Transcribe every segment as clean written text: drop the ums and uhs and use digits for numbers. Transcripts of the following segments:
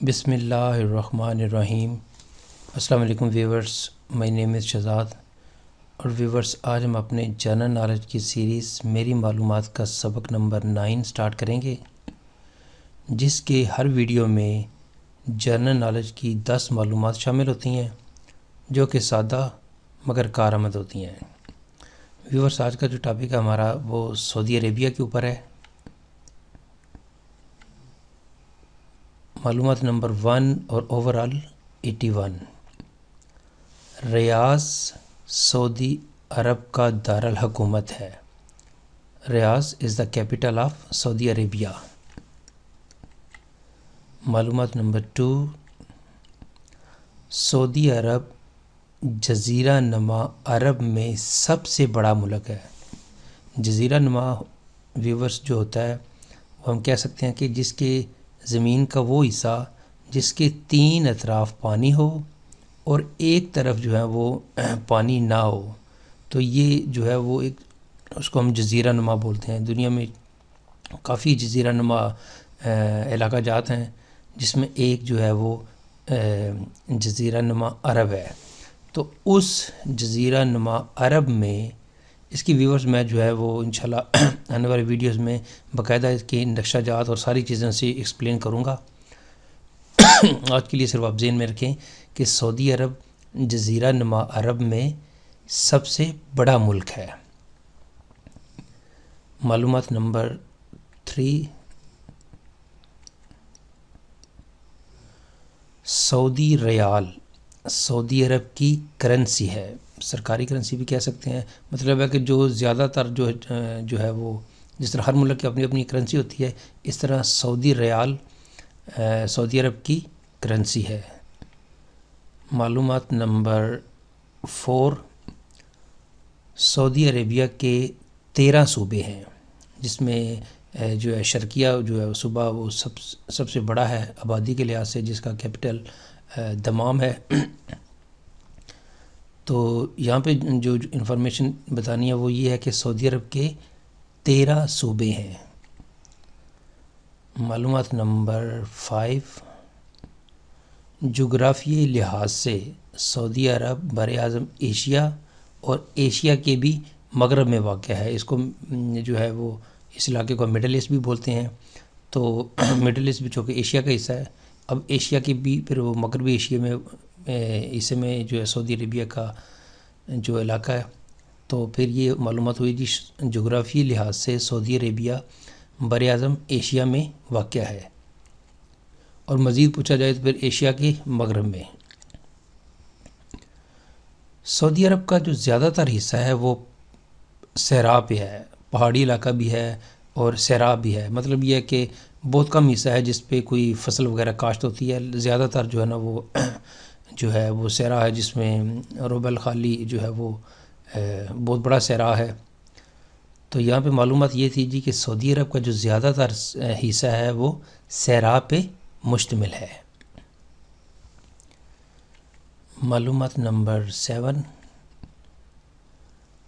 بسم اللہ الرحمن الرحیم۔ السلام علیکم ویورز، مائی نیم از شہزاد اور ویورز آج ہم اپنے جنرل نالج کی سیریز میری معلومات کا سبق نمبر 9 سٹارٹ کریں گے، جس کے ہر ویڈیو میں جنرل نالج کی 10 معلومات شامل ہوتی ہیں جو کہ سادہ مگر کارآمد ہوتی ہیں۔ ویورز آج کا جو ٹاپک ہے ہمارا وہ سعودی عربیہ کے اوپر ہے۔ معلومات نمبر 1 اور اوورال 81۔ ریاض سعودی عرب کا دارالحکومت ہے۔ Riyadh is the capital of Saudi Arabia. معلومات نمبر 2۔ سعودی عرب جزیرہ نما عرب میں سب سے بڑا ملک ہے۔ جزیرہ نما ویورز جو ہوتا ہے وہ ہم کہہ سکتے ہیں کہ جس کے زمین کا وہ حصہ جس کے 3 اطراف پانی ہو اور ایک طرف جو ہے وہ پانی نہ ہو، تو یہ جو ہے وہ ایک اس کو ہم جزیرہ نما بولتے ہیں۔ دنیا میں کافی جزیرہ نما علاقہ جات ہیں جس میں ایک جو ہے وہ جزیرہ نما عرب ہے۔ تو اس جزیرہ نما عرب میں اس کی ویورز میں جو ہے وہ انشاءاللہ آنے والے ویڈیوز میں باقاعدہ اس کے نقشہ جات اور ساری چیزیں سے ایکسپلین کروں گا۔ آج کے لیے صرف آپ ذہن میں رکھیں کہ سعودی عرب جزیرہ نما عرب میں سب سے بڑا ملک ہے۔ معلومات نمبر 3۔ سعودی ریال سعودی عرب کی کرنسی ہے، سرکاری کرنسی بھی کہہ سکتے ہیں۔ مطلب ہے کہ جو زیادہ تر جو ہے وہ جس طرح ہر ملک کی اپنی اپنی کرنسی ہوتی ہے، اس طرح سعودی ریال سعودی عرب کی کرنسی ہے۔ معلومات نمبر 4۔ سعودی عربیہ کے 13 صوبے ہیں، جس میں جو ہے شرقیہ جو ہے صوبہ وہ سب سے بڑا ہے آبادی کے لحاظ سے، جس کا کیپٹل دمام ہے۔ تو یہاں پہ جو انفارمیشن بتانی ہے وہ یہ ہے کہ سعودی عرب کے 13 صوبے ہیں۔ معلومات نمبر 5۔ جغرافیائی لحاظ سے سعودی عرب براعظم ایشیا اور ایشیا کے بھی مغرب میں واقع ہے۔ اس کو جو ہے وہ اس علاقے کو مڈل ایسٹ بھی بولتے ہیں۔ تو مڈل ایسٹ بھی چونکہ ایشیا کا حصہ ہے، اب ایشیا کے بھی پھر وہ مغربی ایشیا میں حصے میں جو ہے سعودی عربیہ کا جو علاقہ ہے۔ تو پھر یہ معلومات ہوئی جی جغرافی لحاظ سے سعودی عربیہ براعظم ایشیا میں واقع ہے، اور مزید پوچھا جائے تو پھر ایشیا کے مغرب میں۔ سعودی عرب کا جو زیادہ تر حصہ ہے وہ صحرا پہ ہے، پہاڑی علاقہ بھی ہے اور صحرا بھی ہے۔ مطلب یہ ہے کہ بہت کم حصہ ہے جس پہ کوئی فصل وغیرہ کاشت ہوتی ہے، زیادہ تر جو ہے نا وہ جو ہے وہ صحرا ہے، جس میں ربع الخالی جو ہے وہ بہت بڑا صحرا ہے۔ تو یہاں پہ معلومات یہ تھی جی کہ سعودی عرب کا جو زیادہ تر حصہ ہے وہ صحرا پہ مشتمل ہے۔ معلومات نمبر 7۔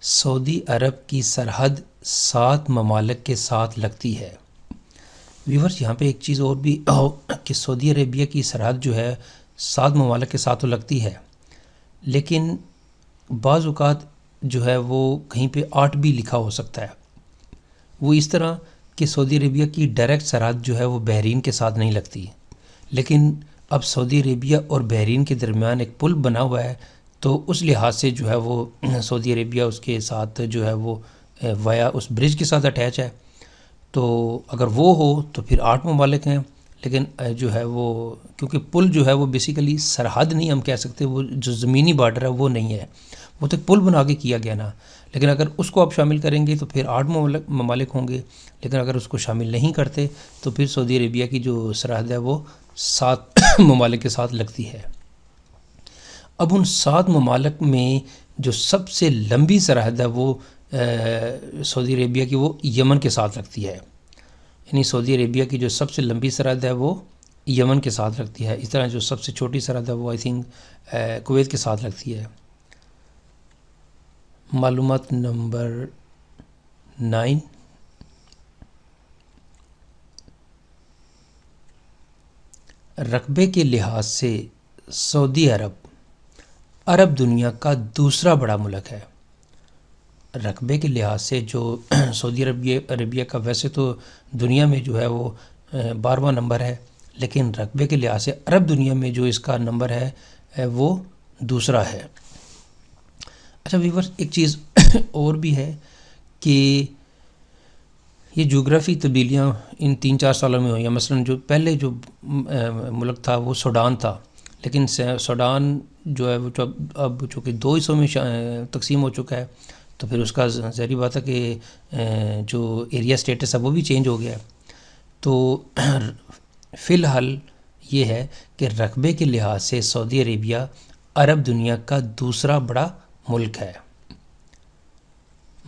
سعودی عرب کی سرحد 7 ممالک کے ساتھ لگتی ہے۔ ویورز یہاں پہ ایک چیز اور بھی کہ سعودی عربیہ کی سرحد جو ہے 7 ممالک کے ساتھ تو لگتی ہے، لیکن بعض اوقات جو ہے وہ کہیں پہ 8 بھی لکھا ہو سکتا ہے۔ وہ اس طرح کہ سعودی عربیہ کی ڈائریکٹ سرحد جو ہے وہ بحرین کے ساتھ نہیں لگتی، لیکن اب سعودی عربیہ اور بحرین کے درمیان ایک پل بنا ہوا ہے، تو اس لحاظ سے جو ہے وہ سعودی عربیہ اس کے ساتھ جو ہے وہ وایا اس برج کے ساتھ اٹیچ ہے۔ تو اگر وہ ہو تو پھر 8 ممالک ہیں، لیکن جو ہے وہ کیونکہ پل جو ہے وہ بیسیکلی سرحد نہیں ہم کہہ سکتے، وہ جو زمینی بارڈر ہے وہ نہیں ہے، وہ تو ایک پل بنا کے کیا گیا نا۔ لیکن اگر اس کو آپ شامل کریں گے تو پھر 8 ممالک ہوں گے، لیکن اگر اس کو شامل نہیں کرتے تو پھر سعودی عربیہ کی جو سرحد ہے وہ 7 ممالک کے ساتھ لگتی ہے۔ اب ان 7 ممالک میں جو سب سے لمبی سرحد ہے وہ سعودی عربیہ کی وہ یمن کے ساتھ لگتی ہے، یعنی سعودی عربیہ کی جو سب سے لمبی سرحد ہے وہ یمن کے ساتھ لگتی ہے۔ اس طرح جو سب سے چھوٹی سرحد ہے وہ آئی تھنک کویت کے ساتھ لگتی ہے۔ معلومات نمبر 9۔ رقبے کے لحاظ سے سعودی عرب دنیا کا دوسرا بڑا ملک ہے۔ رقبے کے لحاظ سے جو سعودی عربیہ کا ویسے تو دنیا میں جو ہے وہ 12واں نمبر ہے، لیکن رقبے کے لحاظ سے عرب دنیا میں جو اس کا نمبر ہے وہ دوسرا ہے۔ اچھا ویورز، ایک چیز اور بھی ہے کہ یہ جغرافی تبدیلیاں ان 3-4 سالوں میں ہوئی ہیں۔ مثلا جو پہلے جو ملک تھا وہ سوڈان تھا، لیکن سوڈان جو ہے وہ اب چونکہ 2 حصوں میں تقسیم ہو چکا ہے، تو پھر اس کا ظاہری بات ہے کہ جو ایریا اسٹیٹس ہے وہ بھی چینج ہو گیا ہے۔ تو فی الحال یہ ہے کہ رقبے کے لحاظ سے سعودی عربیہ عرب دنیا کا دوسرا بڑا ملک ہے۔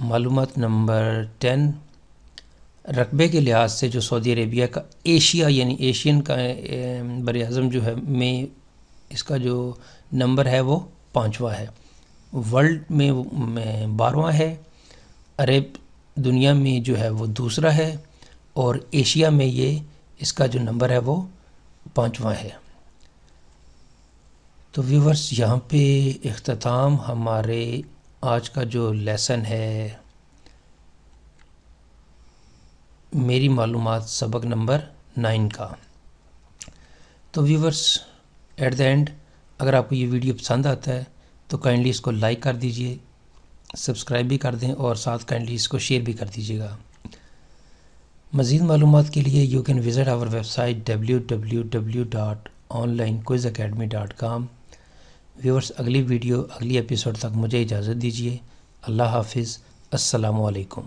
معلومات نمبر 10، رقبے کے لحاظ سے جو سعودی عربیہ کا ایشیا یعنی ایشین کا بر اعظم جو ہے میں اس کا جو نمبر ہے وہ 5واں ہے، ورلڈ میں 12واں ہے، عرب دنیا میں جو ہے وہ دوسرا ہے، اور ایشیا میں یہ اس کا جو نمبر ہے وہ 5واں ہے۔ تو ویورز، یہاں پہ اختتام ہمارے آج کا جو لیسن ہے میری معلومات سبق نمبر 9 کا۔ تو ویورز، ایٹ دا اینڈ اگر آپ کو یہ ویڈیو پسند آتا ہے تو کائنڈلی اس کو لائک کر دیجئے، سبسکرائب بھی کر دیں، اور ساتھ کائنڈلی اس کو شیئر بھی کر دیجیے گا۔ مزید معلومات کے لیے you can visit our website www.onlinequizacademy.com۔ Viewers, اگلی ایپیسوڈ تک مجھے اجازت دیجیے۔ اللہ حافظ، السلام علیکم۔